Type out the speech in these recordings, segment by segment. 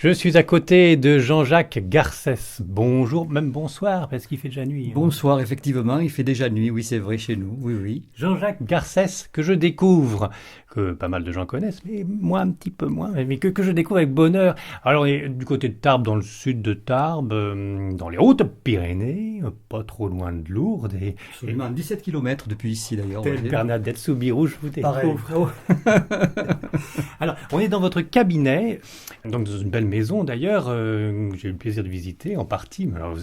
Je suis à côté de Jean-Jacques Garcès. Bonjour, même bonsoir, parce qu'il fait déjà nuit. Bonsoir, effectivement, il fait déjà nuit, oui c'est vrai chez nous, oui oui. Jean-Jacques Garcès, que je découvre, que pas mal de gens connaissent, mais moi un petit peu moins, mais que je découvre avec bonheur. Alors, on est du côté de Tarbes, dans le sud de Tarbes, dans les Hautes-Pyrénées, pas trop loin de Lourdes, Absolument, 17 kilomètres depuis ici d'ailleurs. tel Bernadette Soubirous, je vous Pareil. découvre. Alors, on est dans votre cabinet, donc dans une belle maison d'ailleurs, j'ai eu le plaisir de visiter en partie. Mais alors,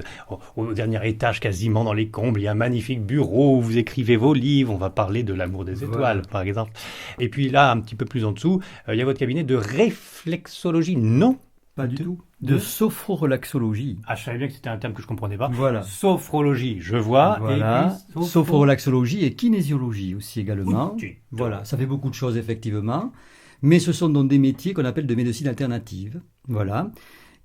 au dernier étage, quasiment dans les combles, il y a un magnifique bureau où vous écrivez vos livres. On va parler de l'amour des étoiles, Voilà. par exemple. Et puis là, un petit peu plus en dessous, il y a votre cabinet de réflexologie. Non, Pas du tout. De sophrorelaxologie. Ah, je savais bien que c'était un terme que je comprenais pas. Voilà. Sophrologie, je vois. Voilà. Et puis, Sophrorelaxologie et kinésiologie aussi également. Oui, Voilà, ça fait beaucoup de choses effectivement. Mais ce sont donc des métiers qu'on appelle de médecine alternative. Voilà.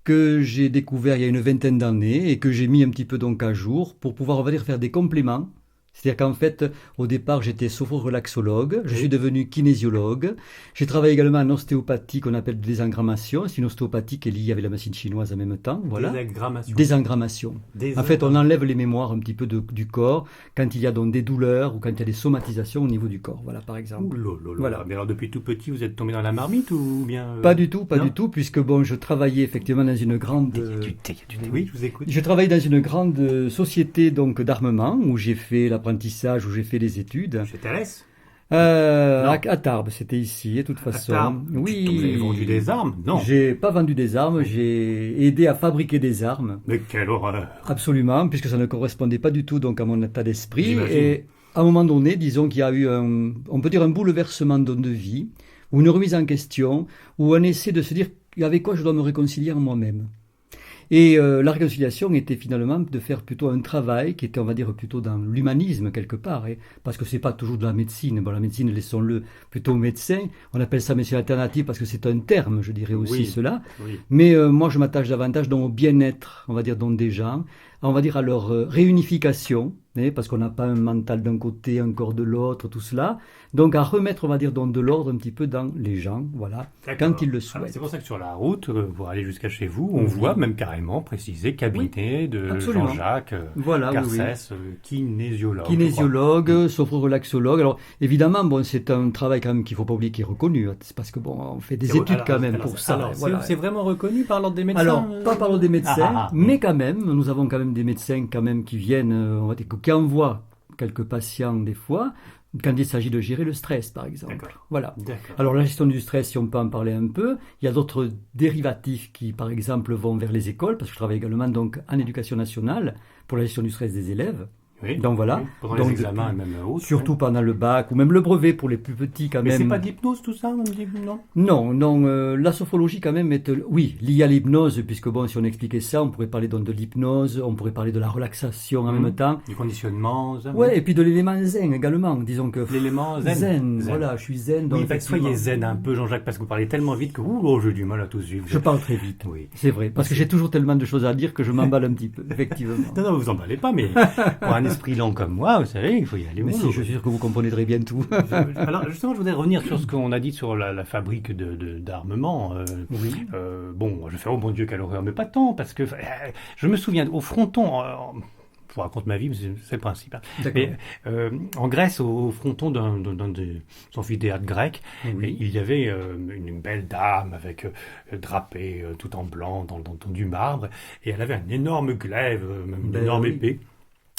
Que j'ai découvert il y a une vingtaine d'années et que j'ai mis un petit peu donc à jour pour pouvoir, on va dire, faire des compléments. C'est-à-dire qu'en fait, au départ, j'étais sophrorelaxologue, je suis devenu kinésiologue. J'ai travaillé également en ostéopathie qu'on appelle désengrammation. C'est une ostéopathie qui est liée avec la médecine chinoise en même temps. Voilà. Désagrammation. Désengrammation. En fait, on enlève les mémoires un petit peu du corps quand il y a donc des douleurs ou quand il y a des somatisations au niveau du corps. Voilà, par exemple. Voilà. Mais alors, depuis tout petit, vous êtes tombé dans la marmite ou bien... Pas du tout, pas non du tout, puisque bon, je travaillais effectivement dans une grande... Oui, je vous écoute. Je travaillais dans une grande société donc d'armement où j'ai fait l'apprentissage, où j'ai fait les études. Chez Thalès. À Tarbes, c'était ici, de toute façon. Tarbes. Oui. Vous avez vendu des armes? Non. J'ai pas vendu des armes, j'ai aidé à fabriquer des armes. Mais quelle horreur. Absolument, puisque ça ne correspondait pas du tout donc à mon état d'esprit. J'imagine. Et à un moment donné, disons qu'il y a eu on peut dire un bouleversement de vie, ou une remise en question, ou un essai de se dire avec quoi je dois me réconcilier en moi-même. Et la réconciliation était finalement de faire plutôt un travail qui était, on va dire, plutôt dans l'humanisme quelque part, parce que c'est pas toujours de la médecine. Bon, la médecine, laissons-le plutôt aux médecins. On appelle ça médecine alternative parce que c'est un terme, je dirais aussi Oui. cela. Oui. Mais moi, je m'attache davantage donc, au bien-être, on va dire, donc, des gens, on va dire à leur réunification, parce qu'on n'a pas un mental d'un côté, un corps de l'autre, tout cela. Donc à remettre, on va dire, donc, de l'ordre un petit peu dans les gens, voilà, quand ils le Alors, souhaitent. c'est pour ça que sur la route, pour aller jusqu'à chez vous, on Oui. voit même carrément précisé cabinet de absolument. Jean-Jacques Voilà, oui, oui. Garcès, kinésiologue. Kinésiologue, sophrorelaxologue. Alors évidemment, bon, c'est un travail quand même qu'il faut pas oublier qui est reconnu. C'est parce que bon, on fait des études quand même pour ça. Alors, c'est vraiment reconnu par l'ordre des médecins. Alors, pas par l'ordre des médecins, oui. mais quand même, nous avons quand même des médecins quand même qui viennent, on va dire, qui envoient quelques patients des fois, quand il s'agit de gérer le stress, par exemple. D'accord. Voilà. D'accord. Alors la gestion du stress, si on peut en parler un peu, il y a d'autres dérivatifs qui, par exemple, vont vers les écoles, parce que je travaille également donc en éducation nationale pour la gestion du stress des élèves. Oui. Donc voilà. Oui. Pendant Donc, les examens et même autres. surtout pendant le bac ou même le brevet pour les plus petits quand Mais même. c'est pas de l'hypnose tout ça, non? Non, non, la sophrologie quand même est, oui, liée à l'hypnose, puisque bon, si on expliquait ça, on pourrait parler donc de l'hypnose, on pourrait parler de la relaxation en même temps. Du conditionnement, ça. Ouais, et puis de l'élément zen également, disons que... L'élément zen. Zen, voilà, je suis zen. Donc Oui, soyez effectivement, zen un peu, Jean-Jacques, parce que vous parlez tellement vite que j'ai du mal à tout suivre. je parle très vite, Oui. c'est vrai, parce que j'ai toujours tellement de choses à dire que je m'emballe un petit peu, effectivement. Non, vous emballez pas, mais pour un esprit lent comme moi, vous savez, il faut y aller. Mais si, je suis sûr que vous comprenez très bien tout. Alors, justement, je voudrais revenir sur ce qu'on a dit sur la fabrique d'armement. Oui. Bon, je vais faire, oh mon Dieu, quelle horreur, mais pas tant, parce que je me souviens, au fronton, je vous raconte ma vie, mais c'est le principe. Hein. D'accord. Mais en Grèce, au fronton d'un des amphithéâtres grecs, Oui. il y avait une belle dame avec drapée tout en blanc dans du marbre, et elle avait un énorme glaive, même une énorme oui. épée.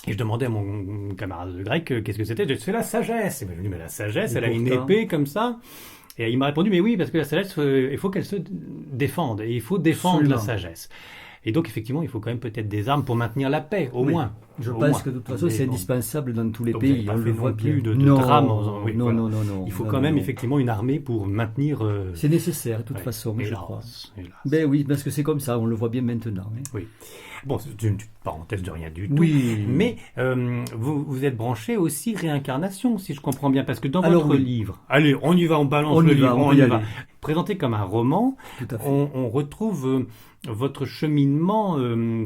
Et je demandais à mon camarade grec qu'est-ce que c'était. Je disais, c'est la sagesse. Il m'a dit, mais la sagesse, Et elle a une pourtant... épée comme ça. Et il m'a répondu, mais oui, parce que la sagesse, il faut qu'elle se défende. Et il faut défendre Absolument. la sagesse. Et donc, effectivement, il faut quand même peut-être des armes pour maintenir la paix, au Oui. moins. Je Au pense moins. que de toute façon, Mais c'est bon. indispensable dans tous les Donc, vous n'avez pays. pas On fait le non voit plus bien. de drame en faisant- oui, non, voilà. non, non, non. Il faut non, quand non, même, non. effectivement, une armée pour maintenir... C'est nécessaire, de toute ouais. façon, je crois. Hélas. Ben oui, parce que c'est comme ça, on le voit bien maintenant. Oui. Bon, c'est une petite parenthèse de rien du tout. Oui. Mais vous êtes branché aussi réincarnation, si je comprends bien, parce que dans Alors, votre oui. livre, allez, on y va, on balance On le y va, livre, on on peut y y va. aller. Présenté comme un roman, Tout à fait. on retrouve votre cheminement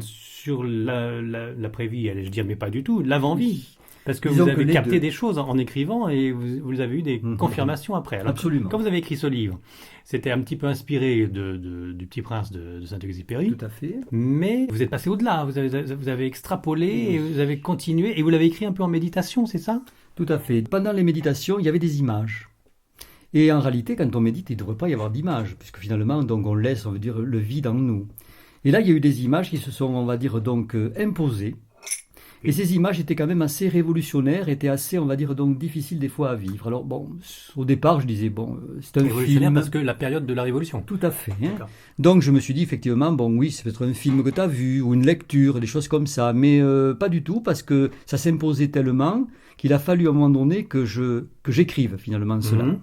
sur l'après-vie, allais-je dire, mais pas du tout, l'avant-vie. Parce que Disons vous que avez les capté deux. des choses en écrivant et vous avez eu des confirmations après. Alors, Absolument. quand vous avez écrit ce livre, c'était un petit peu inspiré du Petit Prince de Saint-Exupéry. Tout à fait. Mais vous êtes passé au-delà, vous avez extrapolé et vous avez continué et vous l'avez écrit un peu en méditation, c'est ça? Tout à fait. Pendant les méditations, il y avait des images. Et en réalité, quand on médite, il ne devrait pas y avoir d'images, puisque finalement, donc, on laisse, on veut dire, le vide en nous. Et là, il y a eu des images qui se sont, on va dire, donc, imposées. Et ces images étaient quand même assez révolutionnaires, étaient assez, on va dire, donc, difficiles des fois à vivre. Alors, bon, au départ, je disais, bon, c'est un Révolutionnaire film. parce que la période de la Révolution. Tout à fait. Hein. D'accord. Donc je me suis dit effectivement, bon oui, c'est peut-être un film que tu as vu, ou une lecture, des choses comme ça, mais pas du tout, parce que ça s'imposait tellement qu'il a fallu à un moment donné que j'écrive finalement cela.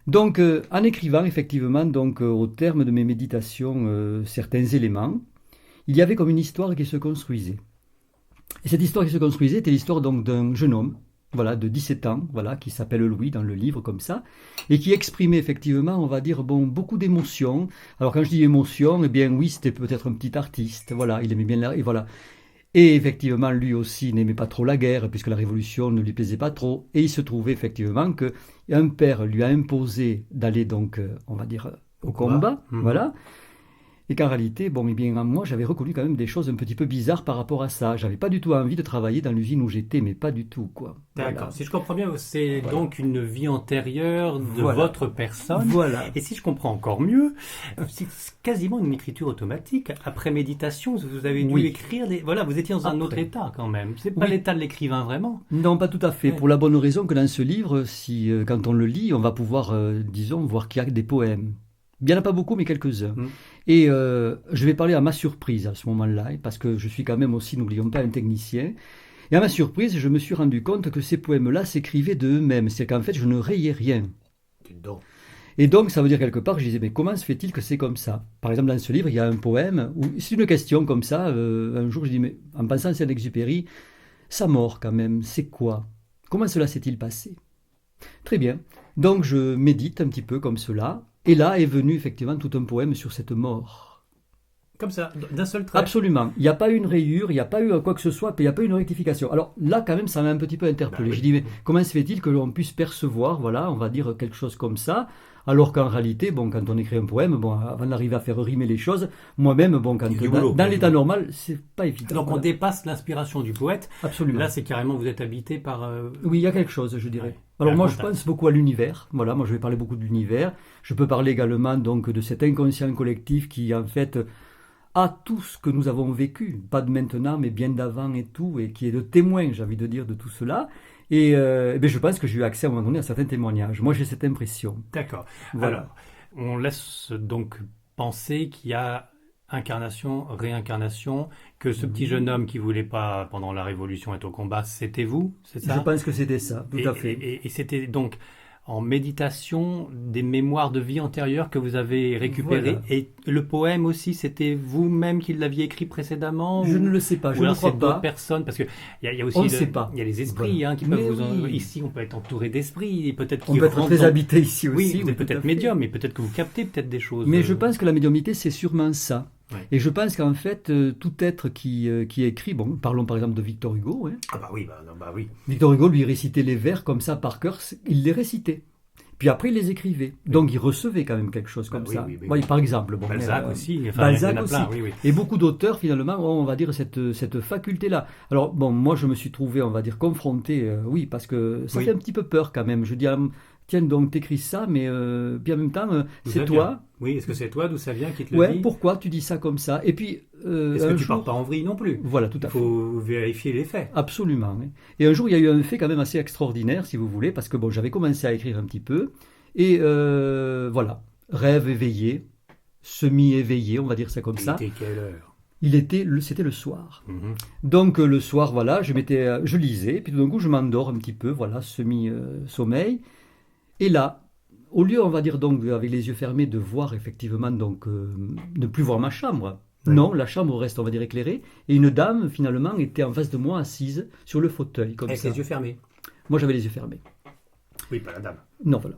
Donc en écrivant effectivement, donc au terme de mes méditations, certains éléments, il y avait comme une histoire qui se construisait. Et cette histoire qui se construisait était l'histoire donc d'un jeune homme, voilà, de 17 ans, voilà, qui s'appelle Louis dans le livre comme ça, et qui exprimait effectivement, on va dire, bon, beaucoup d'émotions. Alors quand je dis émotions, eh bien oui, c'était peut-être un petit artiste, voilà, il aimait bien et voilà. Et effectivement, lui aussi n'aimait pas trop la guerre, puisque la révolution ne lui plaisait pas trop, et il se trouvait effectivement que un père lui a imposé d'aller donc, on va dire, au combat, voilà. Et qu'en réalité, bon, eh bien, moi, j'avais reconnu quand même des choses un petit peu bizarres par rapport à ça. J'avais pas du tout envie de travailler dans l'usine où j'étais, mais pas du tout, quoi. D'accord. Voilà. Si je comprends bien, c'est donc une vie antérieure de Voilà. votre personne. Voilà. Et si je comprends encore mieux, c'est quasiment une écriture automatique. Après méditation, vous avez dû Oui. écrire voilà, vous étiez dans un autre état quand même. C'est pas Oui. l'état de l'écrivain vraiment. Non, pas tout à fait. Ouais. Pour la bonne raison que dans ce livre, si quand on le lit, on va pouvoir, disons, voir qu'il y a des poèmes. Il n'y en a pas beaucoup, mais quelques-uns. Et je vais parler à ma surprise à ce moment-là, parce que je suis quand même aussi, n'oublions pas, un technicien. Et à ma surprise, je me suis rendu compte que ces poèmes-là s'écrivaient d'eux-mêmes. C'est-à-dire qu'en fait, je ne rayais rien. Et donc, ça veut dire quelque part, je disais, mais comment se fait-il que c'est comme ça? Par exemple, dans ce livre, il y a un poème où c'est une question comme ça. Un jour, je dis, mais en pensant à Saint-Exupéry, sa mort quand même, c'est quoi? Comment cela s'est-il passé? Très bien. Donc, je médite un petit peu comme cela. Et là est venu effectivement tout un poème sur cette mort. Comme ça, d'un seul trait. Absolument. Il n'y a pas eu une rayure, il n'y a pas eu quoi que ce soit, puis il n'y a pas eu une rectification. Alors là, quand même, ça m'a un petit peu interpellé. Oui. Je dis, mais comment se fait-il que l'on puisse percevoir, voilà, on va dire quelque chose comme ça, alors qu'en réalité, bon, quand on écrit un poème, bon, avant d'arriver à faire rimer les choses, moi-même, bon, quand dans l'état normal, c'est pas évident. Donc on dépasse l'inspiration du poète. Absolument. Là, c'est carrément vous êtes habité par. Oui, il y a quelque chose, je dirais. Ouais. Alors moi, je pense beaucoup à l'univers. Voilà, moi, je vais parler beaucoup de l'univers. Je peux parler également donc de cet inconscient collectif qui, en fait, a tout ce que nous avons vécu, pas de maintenant, mais bien d'avant et tout, et qui est le témoin, j'ai envie de dire, de tout cela. Et je pense que j'ai eu accès à un moment donné à certains témoignages. Moi, j'ai cette impression. D'accord. Voilà. Alors, on laisse donc penser qu'il y a incarnation, réincarnation, que ce petit jeune homme qui voulait pas, pendant la Révolution, être au combat, c'était vous, c'est ça? Je pense que c'était ça, tout à fait. Et c'était donc en méditation des mémoires de vie antérieure que vous avez récupérées. Voilà. Et le poème aussi, c'était vous-même qui l'aviez écrit précédemment? Je ne le sais pas, je ne crois c'est pas. d'autres personnes, parce que il y a aussi On ne sait pas. il y a les esprits Voilà. qui peuvent Mais vous oui. ici on peut être entouré d'esprits, et peut-être On qu'ils peut être rentrent très dans- habité ici aussi. Oui, vous êtes tout à peut-être fait. médium, mais peut-être que vous captez peut-être des choses. Mais je pense que la médiumnité, c'est sûrement ça. Ouais. Et je pense qu'en fait, tout être qui écrit, bon, parlons par exemple de Victor Hugo. Hein. Ah bah oui, bah oui. Victor Hugo lui récitait les vers comme ça par cœur, il les récitait. Puis après, il les écrivait. Donc, il recevait quand même quelque chose comme oui, ça. oui. Oui, par exemple. Bon, Balzac aussi. Enfin, Balzac il y en a aussi. plein, oui, oui. Et beaucoup d'auteurs, finalement, ont, on va dire, cette faculté-là. Alors, bon, moi, je me suis trouvé, on va dire, confronté, oui, parce que ça Oui. fait un petit peu peur quand même. Je dis, tiens, donc, t'écris ça, mais puis en même temps, D'où c'est ça toi. vient Oui, est-ce que c'est toi d'où ça vient qui te le Ouais, dit pourquoi tu dis ça comme ça? Et puis, Est-ce un que tu jour, pars pas en vrille non plus? voilà, tout Il à fait. faut vérifier les faits. Absolument. Oui. Et un jour, il y a eu un fait quand même assez extraordinaire, si vous voulez, parce que bon, j'avais commencé à écrire un petit peu, et voilà, rêve éveillé, semi-éveillé, on va dire ça comme ça. Il était quelle heure? C'était le soir. Mhm. Donc le soir, voilà, je lisais, puis tout d'un coup, je m'endors un petit peu, voilà, semi-sommeil. Et là, au lieu, on va dire donc, avec les yeux fermés, de voir effectivement, donc, ne plus voir ma chambre. Oui. Non, la chambre reste, on va dire, éclairée. Et une dame, finalement, était en face de moi, assise sur le fauteuil, comme Avec ça. les yeux fermés. Moi, j'avais les yeux fermés. Oui, pas la dame. Non, voilà.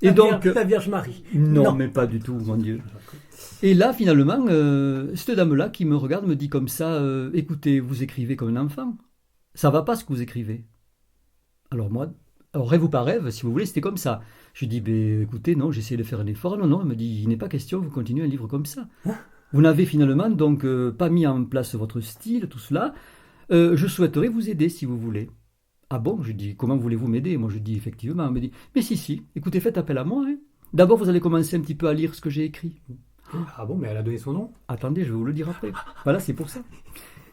Et donc, La Vierge Marie. non, mais pas du tout, mon Dieu. Et là, finalement, cette dame-là qui me regarde me dit comme ça, écoutez, vous écrivez comme un enfant. ça va pas ce que vous écrivez. Alors moi, alors rêve ou pas rêve, si vous voulez, c'était comme ça. Je dis, ben, écoutez, non, j'essaie de faire un effort. Non, non, elle me dit, il n'est pas question, vous continuez un livre comme ça. Vous n'avez finalement donc pas mis en place votre style, tout cela. Je souhaiterais vous aider si vous voulez. Ah bon, je dis, comment voulez-vous m'aider? Moi je dis, effectivement. Elle me dit, mais si, si, écoutez, faites appel à moi. Hein. D'abord, vous allez commencer un petit peu à lire ce que j'ai écrit. Ah bon, mais elle a donné son nom? Attendez, je vais vous le dire après. Voilà, c'est pour ça.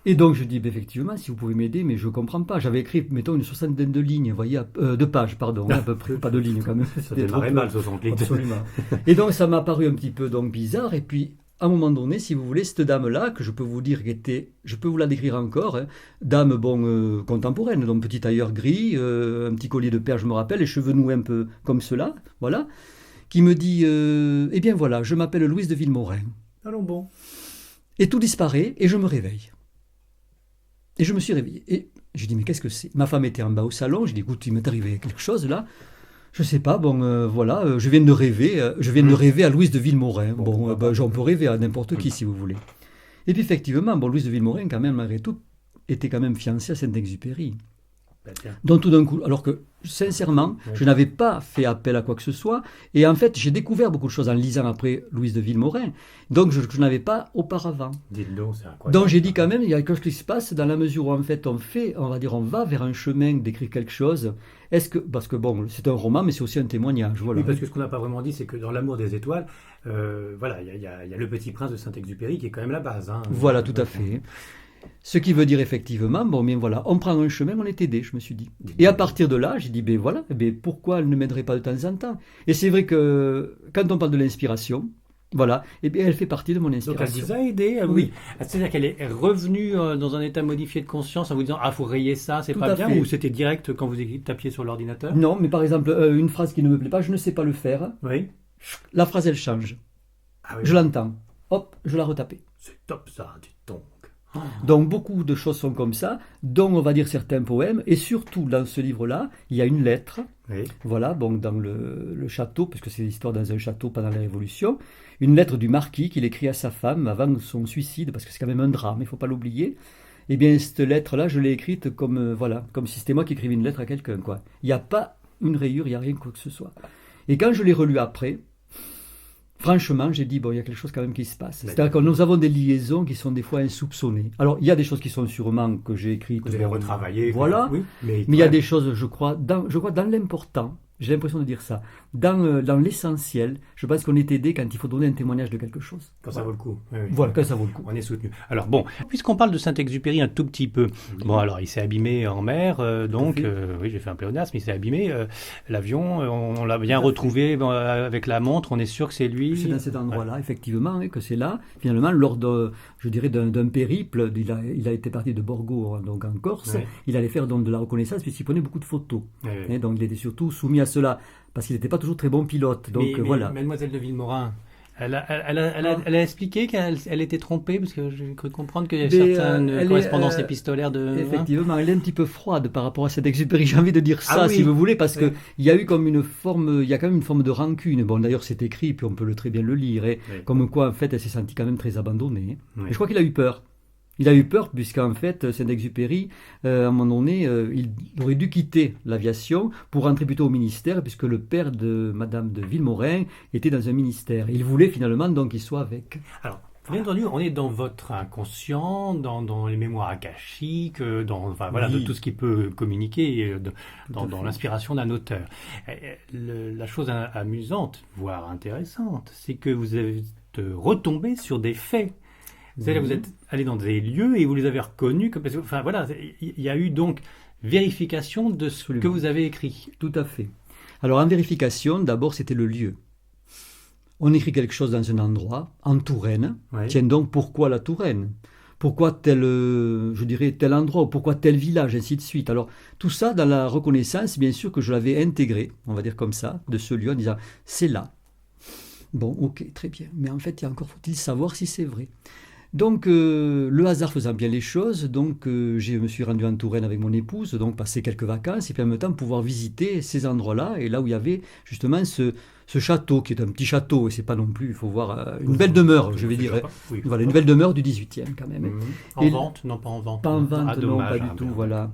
Et donc je dis, ben, effectivement, si vous pouvez m'aider, mais je ne comprends pas. J'avais écrit, mettons, une soixantaine de lignes, vous voyez, de pages, pardon, à peu près, pas de lignes quand même. Ça démarrait mal, 60 lignes. Absolument. Et donc ça m'a paru un petit peu donc bizarre. Et puis, à un moment donné, si vous voulez, cette dame-là, que je peux vous dire qu'était, je peux vous la décrire encore, hein, dame bon contemporaine, donc petit tailleur gris, un petit collier de perles, je me rappelle, les cheveux noués un peu comme cela, voilà, qui me dit, eh bien voilà, je m'appelle Louise de Villemorin. Allons bon. Et tout disparaît, et je me réveille. Et je me suis réveillé. Et je dis, mais qu'est-ce que c'est? Ma femme était en bas au salon. Je dis, écoute, il m'est arrivé quelque chose là. Je sais pas, bon, voilà, je viens de rêver à Louise de Villemorin. Bon, j'en peux rêver à n'importe qui si vous voulez. Et puis effectivement, bon, Louise de Villemorin, quand même, malgré tout, était quand même fiancée à Saint-Exupéry. Donc tout d'un coup, alors que sincèrement, je n'avais pas fait appel à quoi que ce soit, et en fait j'ai découvert beaucoup de choses en lisant après Louise de Villemorin, donc je n'avais pas auparavant. Dites donc, c'est incroyable. Donc j'ai dit quand même, il y a quelque chose qui se passe dans la mesure où en fait on va vers un chemin d'écrire quelque chose. Est-ce que, parce que bon, c'est un roman, mais c'est aussi un témoignage, voilà. Oui, parce que ce qu'on n'a pas vraiment dit, c'est que dans L'amour des étoiles, voilà, il y a Le Petit Prince de Saint-Exupéry qui est quand même la base. Hein. Voilà, tout à fait. Ce qui veut dire effectivement, bon, bien voilà, on prend un chemin, on est aidé, je me suis dit. Et à partir de là, j'ai dit, ben voilà, ben pourquoi elle ne m'aiderait pas de temps en temps? Et c'est vrai que quand on parle de l'inspiration, voilà, et bien elle fait partie de mon inspiration. Donc elle vous a aidé, oui. C'est-à-dire qu'elle est revenue dans un état modifié de conscience en vous disant, ah, faut rayer ça, c'est pas bien, ou c'était direct quand vous tapiez sur l'ordinateur? Non, mais par exemple, une phrase qui ne me plaît pas, je ne sais pas le faire. Oui. La phrase, elle change. Ah, oui. Je l'entends. Hop, je la retapais. C'est top ça, dis donc. Donc beaucoup de choses sont comme ça, dont on va dire certains poèmes, et surtout dans ce livre-là, il y a une lettre, voilà, donc dans le château, parce que c'est l'histoire dans un château pendant la Révolution, une lettre du marquis qu'il écrit à sa femme avant son suicide, parce que c'est quand même un drame, il ne faut pas l'oublier. Et bien cette lettre-là, je l'ai écrite comme, voilà, comme si c'était moi qui écrivais une lettre à quelqu'un, quoi. Il n'y a pas une rayure, il n'y a rien quoi que ce soit. Et quand je l'ai relu après, franchement, j'ai dit, bon, il y a quelque chose quand même qui se passe. C'est-à-dire que nous avons des liaisons qui sont des fois insoupçonnées. Alors, il y a des choses qui sont sûrement que j'ai écrites. Vous avez retravaillé. Voilà. Oui, mais il y a des choses, je crois, dans l'important, j'ai l'impression de dire ça, dans l'essentiel, je pense qu'on est aidé quand il faut donner un témoignage de quelque chose. Quand ça vaut le coup. Oui. Voilà, quand ça vaut le coup. On est soutenu. Alors bon, puisqu'on parle de Saint-Exupéry un tout petit peu, bon alors il s'est abîmé en mer, donc oui j'ai fait un pléonasme, il s'est abîmé, l'avion, on l'a bien retrouvé avec la montre, on est sûr que c'est lui. C'est dans cet endroit-là, effectivement, que c'est là, finalement, lors je dirais d'un périple, il a été parti de Borgo, donc en Corse, il allait faire donc de la reconnaissance, puisqu'il prenait beaucoup de photos. Donc il était surtout soumis à cela, parce qu'il n'était pas toujours très bon pilote. Donc mais voilà. Mademoiselle de Villemorin, elle a expliqué qu'elle était trompée, parce que j'ai cru comprendre qu'il y a certaines correspondances épistolaires de... Effectivement, elle est un petit peu froide par rapport à cette Exupéry, j'ai envie de dire ça, si vous voulez, parce qu'il y a eu comme une forme, il y a quand même une forme de rancune. Bon, d'ailleurs, c'est écrit, puis on peut très bien le lire, comme quoi, en fait, elle s'est sentie quand même très abandonnée. Mais je crois qu'il a eu peur. Il a eu peur puisqu'en fait, Saint-Exupéry, à un moment donné, il aurait dû quitter l'aviation pour rentrer plutôt au ministère, puisque le père de Madame de Villemorin était dans un ministère. Il voulait finalement donc qu'il soit avec. Alors, bien entendu, on est dans votre inconscient, dans les mémoires akashiques, de tout ce qui peut communiquer, dans l'inspiration d'un auteur. La chose amusante, voire intéressante, c'est que vous êtes retombé sur des faits. C'est-à-dire vous êtes allé dans des lieux et vous les avez reconnus. Enfin voilà, il y a eu donc vérification de ce que vous avez écrit. Tout à fait. Alors en vérification, d'abord c'était le lieu. On écrit quelque chose dans un endroit, en Touraine. Tiens donc, pourquoi la Touraine? Pourquoi tel endroit, ou pourquoi tel village, ainsi de suite. Alors tout ça dans la reconnaissance, bien sûr que je l'avais intégré, on va dire comme ça, de ce lieu en disant c'est là. Bon, ok, très bien. Mais en fait, faut-il savoir si c'est vrai. Donc, le hasard faisant bien les choses, donc je me suis rendu en Touraine avec mon épouse, donc passer quelques vacances, et puis en même temps pouvoir visiter ces endroits-là, et là où il y avait justement ce château, qui est un petit château, et c'est pas non plus, il faut voir, une belle demeure, je vais dire. Oui. Voilà, une belle demeure du 18e quand même. En vente? Non, pas en vente. Pas en vente, non, dommage, pas du tout, voilà.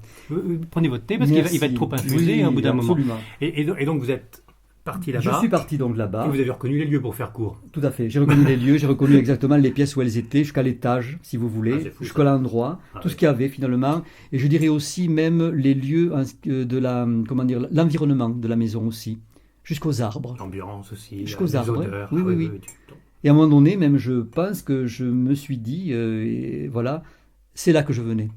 Prenez votre thé, parce qu'il va être trop infusé au bout d'un moment. Absolument. Et donc vous êtes parti là-bas. Je suis parti donc là-bas. Et vous avez reconnu les lieux pour faire court. Tout à fait. J'ai reconnu les lieux, j'ai reconnu exactement les pièces où elles étaient, jusqu'à l'étage, si vous voulez, jusqu'à l'endroit, tout ce qu'il y avait finalement. Et je dirais aussi même les lieux de l'environnement de la maison aussi, jusqu'aux arbres. L'ambiance aussi, jusqu'aux arbres. odeurs. Oui. Et à un moment donné, même, je pense que je me suis dit, et voilà, c'est là que je venais.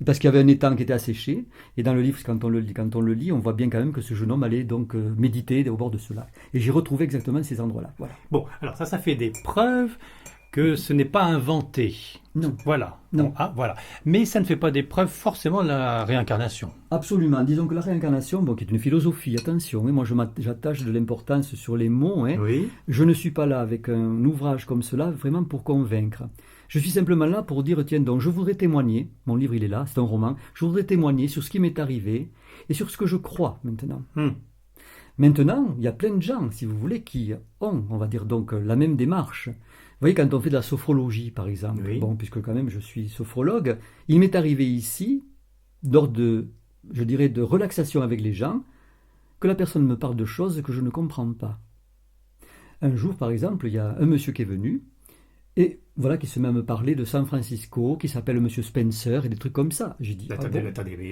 Parce qu'il y avait un étang qui était asséché, et dans le livre, quand on le lit, on voit bien quand même que ce jeune homme allait donc méditer au bord de ce lac. Et j'ai retrouvé exactement ces endroits-là. Voilà. Bon, alors ça fait des preuves que ce n'est pas inventé. Non. Voilà. Non. Voilà. Mais ça ne fait pas des preuves forcément de la réincarnation. Absolument. Disons que la réincarnation, qui est une philosophie, attention, moi j'attache de l'importance sur les mots. Oui. Je ne suis pas là avec un ouvrage comme cela vraiment pour convaincre. Je suis simplement là pour dire, tiens donc, je voudrais témoigner, mon livre il est là, c'est un roman, je voudrais témoigner sur ce qui m'est arrivé et sur ce que je crois maintenant. Maintenant, il y a plein de gens, si vous voulez, qui ont, on va dire donc, la même démarche. Vous voyez, quand on fait de la sophrologie, par exemple, puisque quand même je suis sophrologue, il m'est arrivé ici, lors de, je dirais, de relaxation avec les gens, que la personne me parle de choses que je ne comprends pas. Un jour, par exemple, il y a un monsieur qui est venu, et voilà, qui se met à me parler de San Francisco, qui s'appelle Monsieur Spencer, et des trucs comme ça. J'ai dit, attendez,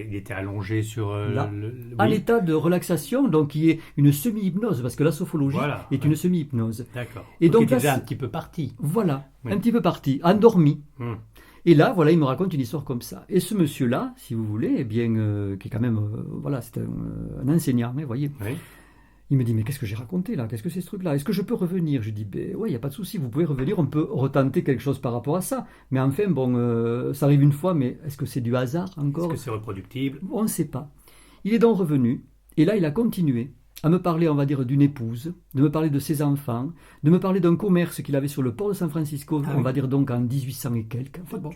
il était allongé sur... à l'état de relaxation, donc qui est une semi-hypnose, parce que la sophrologie est une semi-hypnose. D'accord. Et donc il était déjà un petit peu parti. Voilà, un petit peu parti, endormi. Et là, voilà, il me raconte une histoire comme ça. Et ce monsieur-là, si vous voulez, eh bien, qui est quand même, c'est un enseignant, vous voyez. Oui. Il me dit, mais qu'est-ce que j'ai raconté là? Qu'est-ce que c'est ce truc-là? Est-ce que je peux revenir? Je dis, ouais, il n'y a pas de souci, vous pouvez revenir, on peut retenter quelque chose par rapport à ça. Mais enfin, ça arrive une fois, mais est-ce que c'est du hasard encore? Est-ce que c'est reproductible? On ne sait pas. Il est donc revenu, et là, il a continué à me parler, on va dire, d'une épouse, de me parler de ses enfants, de me parler d'un commerce qu'il avait sur le port de San Francisco, va dire donc en 1800 et quelques. Enfin, bon.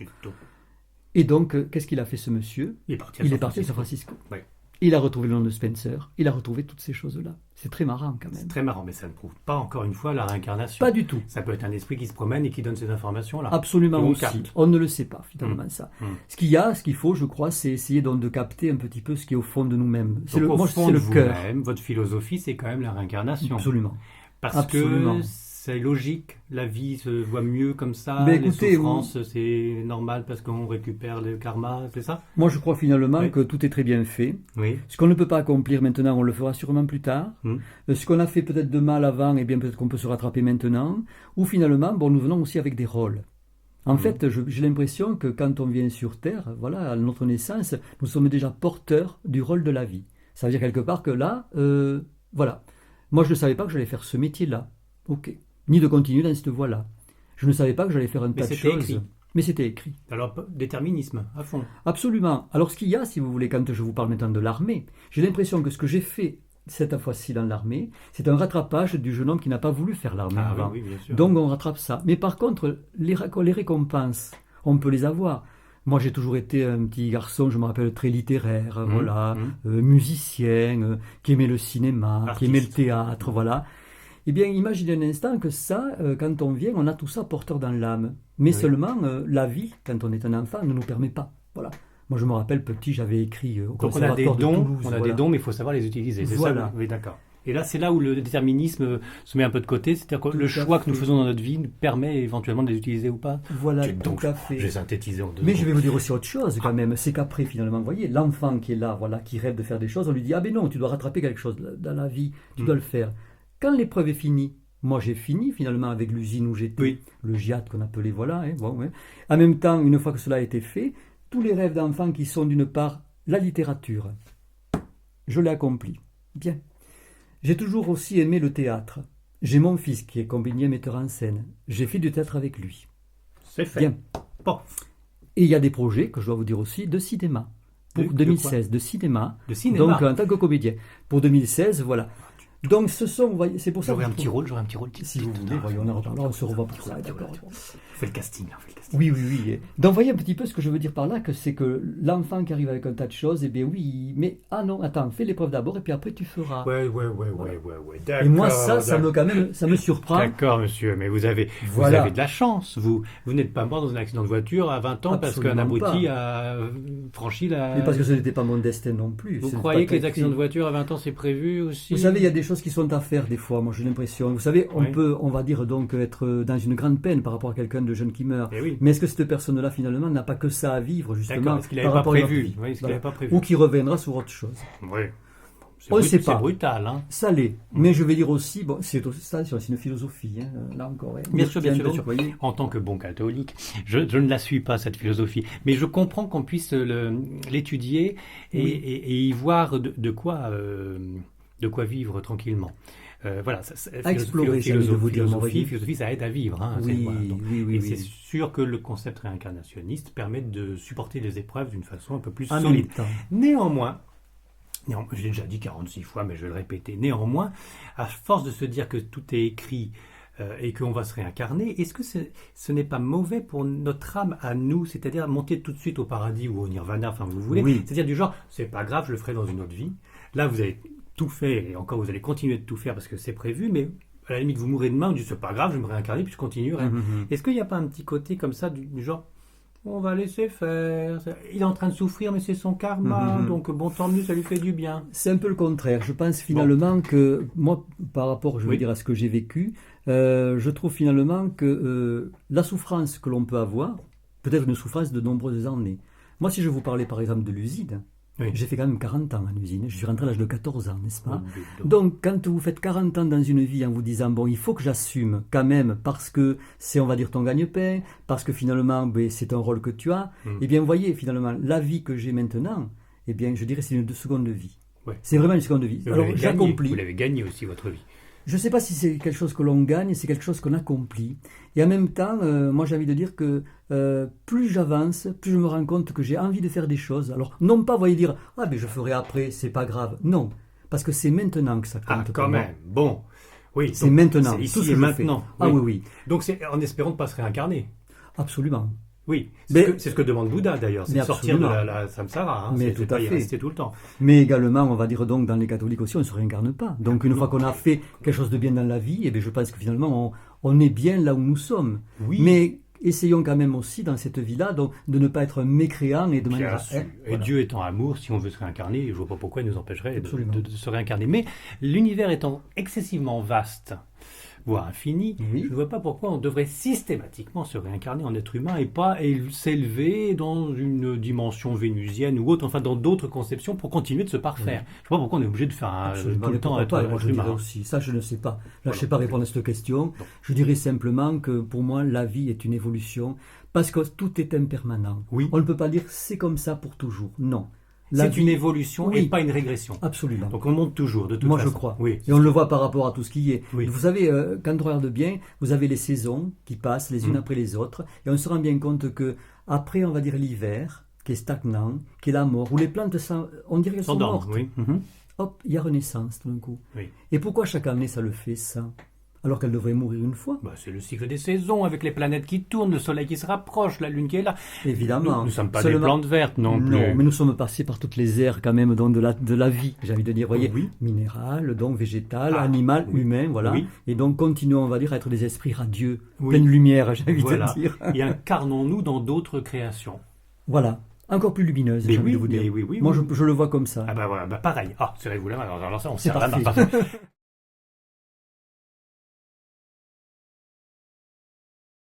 Et donc, qu'est-ce qu'il a fait ce monsieur? Il est parti à San Francisco. Oui. Il a retrouvé le nom de Spencer, il a retrouvé toutes ces choses-là. C'est très marrant quand même. C'est très marrant, mais ça ne prouve pas encore une fois la réincarnation. Pas du tout. Ça peut être un esprit qui se promène et qui donne ces informations-là. Absolument aussi. On ne le sait pas finalement ça. Ce qu'il faut, je crois, c'est essayer donc de capter un petit peu ce qui est au fond de nous-mêmes. C'est le cœur. Votre philosophie, c'est quand même la réincarnation. Absolument. Parce que c'est logique, la vie se voit mieux comme ça, mais les écoutez, souffrances, c'est normal parce qu'on récupère le karma, c'est ça? Moi, je crois finalement que tout est très bien fait. Oui. Ce qu'on ne peut pas accomplir maintenant, on le fera sûrement plus tard. Ce qu'on a fait peut-être de mal avant, eh bien peut-être qu'on peut se rattraper maintenant. Ou finalement, nous venons aussi avec des rôles. En fait, j'ai l'impression que quand on vient sur Terre, voilà, à notre naissance, nous sommes déjà porteurs du rôle de la vie. Ça veut dire quelque part que là, voilà. Moi, je ne savais pas que j'allais faire ce métier-là. Ok. Ni de continuer dans cette voie-là. Je ne savais pas que j'allais faire un tas de choses. Mais c'était écrit. Alors, déterminisme, à fond. Absolument. Alors, ce qu'il y a, si vous voulez, quand je vous parle maintenant de l'armée, j'ai l'impression que ce que j'ai fait cette fois-ci dans l'armée, c'est un rattrapage du jeune homme qui n'a pas voulu faire l'armée avant. Oui, bien sûr. Donc, on rattrape ça. Mais par contre, les récompenses, on peut les avoir. Moi, j'ai toujours été un petit garçon, je me rappelle, très littéraire, musicien, qui aimait le cinéma, qui aimait le théâtre, voilà. Eh bien, imaginez un instant que ça, quand on vient, on a tout ça porteur dans l'âme. Mais seulement, la vie, quand on est un enfant, ne nous permet pas. Voilà. Moi, je me rappelle, petit, j'avais écrit au conservatoire de Toulouse. On a des dons, mais il faut savoir les utiliser. C'est ça? Oui, d'accord. Et là, c'est là où le déterminisme se met un peu de côté. C'est-à-dire que le choix que nous faisons dans notre vie nous permet éventuellement de les utiliser ou pas. Voilà, tout à fait. J'ai synthétisé en deux Mais je vais vous dire aussi autre chose quand même. C'est qu'après, finalement, vous voyez, l'enfant qui est là, voilà, qui rêve de faire des choses, on lui dit « Ah ben non, tu dois rattraper quelque chose dans la vie. Tu dois le faire. » Quand l'épreuve est finie, moi j'ai fini finalement avec l'usine où j'étais, le GIAT qu'on appelait, voilà. En même temps, une fois que cela a été fait, tous les rêves d'enfant qui sont d'une part la littérature, je l'ai accompli. Bien. J'ai toujours aussi aimé le théâtre. J'ai mon fils qui est comédien metteur en scène. J'ai fait du théâtre avec lui. C'est fait. Bien. Bon. Et il y a des projets, que je dois vous dire aussi, de cinéma. Pour 2016, de cinéma. De cinéma. Donc en tant que comédien. Pour 2016, voilà. Donc ce sont, vous voyez, c'est pour ça J'aurais que un petit rôle, si vous voulez, voyons, on en reparlera, on se revoit pour ça, d'accord. On fait le casting, on fait le casting. Oui, oui, oui. Donc, vous voyez un petit peu ce que je veux dire par là, que c'est que l'enfant qui arrive avec un tas de choses, eh bien oui, mais ah non, attends, fais l'épreuve d'abord et puis après tu feras. Ouais, d'accord. Et moi, ça me quand même, ça me surprend. D'accord, monsieur, mais vous avez de la chance. Vous n'êtes pas mort dans un accident de voiture à 20 ans parce qu'un abruti a franchi la... Mais parce que ce n'était pas mon destin non plus. Vous croyez que les accidents de voiture à 20 ans, c'est prévu aussi? Vous savez, il y a des choses qui sont à faire des fois, moi j'ai l'impression. Vous savez, on va dire donc être dans une grande peine par rapport à quelqu'un de jeune qui meurt. Oui. Mais est-ce que cette personne-là, finalement, n'a pas que ça à vivre, justement, est-ce qu'il n'avait pas prévu? Oui, est-ce qu'il n'avait pas prévu? Ou qui reviendra sur autre chose. Oui. C'est brutal. Hein. Ça l'est. Mais je vais dire aussi, bon, c'est une philosophie, hein, là encore. Hein. Bien sûr. En tant que bon catholique, je ne la suis pas, cette philosophie. Mais je comprends qu'on puisse l'étudier et y voir de quoi vivre tranquillement. Voilà, à explorer, philosophie, ça aide à vivre. Hein, oui. C'est sûr que le concept réincarnationniste permet de supporter les épreuves d'une façon un peu plus solide. Néanmoins, j'ai déjà dit 46 fois, mais je vais le répéter. Néanmoins, à force de se dire que tout est écrit et qu'on va se réincarner, est-ce que ce n'est pas mauvais pour notre âme à nous, c'est-à-dire monter tout de suite au paradis ou au nirvana, enfin vous voulez, c'est-à-dire du genre, c'est pas grave, je le ferai dans une autre vie. Là, vous avez tout fait, et encore vous allez continuer de tout faire parce que c'est prévu, mais à la limite vous mourrez demain, vous dites c'est pas grave, je vais me réincarner puis je continuerai. Est-ce qu'il n'y a pas un petit côté comme ça du genre on va laisser faire, il est en train de souffrir mais c'est son karma, donc bon tant mieux, ça lui fait du bien. C'est un peu le contraire, je pense finalement que moi par rapport je veux dire à ce que j'ai vécu, je trouve finalement que la souffrance que l'on peut avoir, peut-être une souffrance de nombreuses années. Moi si je vous parlais par exemple de l'usine, j'ai fait quand même 40 ans en usine. Je suis rentré à l'âge de 14 ans, n'est-ce pas? Donc, quand vous faites 40 ans dans une vie en vous disant, bon, il faut que j'assume quand même parce que c'est, on va dire, ton gagne-pain, parce que finalement, c'est un rôle que tu as, eh bien, vous voyez, finalement, la vie que j'ai maintenant, eh bien, je dirais c'est une seconde vie. C'est vraiment une seconde vie. Alors, j'accomplis. Vous l'avez gagné aussi, votre vie. Je ne sais pas si c'est quelque chose que l'on gagne, c'est quelque chose qu'on accomplit. Et en même temps, moi j'ai envie de dire que plus j'avance, plus je me rends compte que j'ai envie de faire des choses. Alors, non pas, voyez dire, ah mais je ferai après, c'est pas grave. Non, parce que c'est maintenant que ça compte. Ah, quand même. Bon. Oui. C'est maintenant. C'est ici et maintenant. Ah oui. Donc c'est en espérant de ne pas se réincarner. Absolument. Oui, c'est ce que demande Bouddha d'ailleurs, c'est de sortir de la samsara, mais tout à fait. Rester tout le temps. Mais également, on va dire donc dans les catholiques aussi, on ne se réincarne pas. Donc une fois qu'on a fait quelque chose de bien dans la vie, eh bien, je pense que finalement on est bien là où nous sommes. Oui. Mais essayons quand même aussi dans cette vie-là donc, de ne pas être mécréants et de manière... Et Dieu étant amour, si on veut se réincarner, je ne vois pas pourquoi il nous empêcherait de se réincarner. Mais l'univers étant excessivement vaste, voire infini, je ne vois pas pourquoi on devrait systématiquement se réincarner en être humain et pas s'élever dans une dimension vénusienne ou autre, enfin dans d'autres conceptions pour continuer de se parfaire. Je ne vois pas pourquoi on est obligé de faire tout le temps être humain. Aussi. Ça, je ne sais pas. Là, je ne sais pas répondre à cette question. Je dirais simplement que pour moi, la vie est une évolution parce que tout est impermanent. On ne peut pas dire c'est comme ça pour toujours. Non. C'est une évolution et pas une régression. Absolument. Donc on monte toujours, de toute façon. Moi, je crois. Et on le voit par rapport à tout ce qui est. Vous savez, quand on regarde bien, vous avez les saisons qui passent les unes après les autres, et on se rend bien compte que après, on va dire l'hiver, qui est stagnant, qui est la mort, où les plantes, on dirait qu'elles sont mortes. Hop, il y a renaissance tout d'un coup. Et pourquoi chaque année ça le fait, ça ? Alors qu'elle devrait mourir une fois. C'est le cycle des saisons, avec les planètes qui tournent, le soleil qui se rapproche, la lune qui est là. Évidemment. Nous ne sommes pas des plantes vertes non plus. Non, mais nous sommes passés par toutes les ères quand même donc, de la vie, j'ai envie de dire. Voyez, minéral, donc végétal, animal, humain, voilà. Et donc continuons, on va dire, à être des esprits radieux, pleine lumière, j'ai envie de dire. Et incarnons-nous dans d'autres créations. Voilà. Encore plus lumineuse, j'ai envie de vous dire. Moi, je le vois comme ça. Pareil. Serrez-vous la main. Alors ça, on c'est serre la main.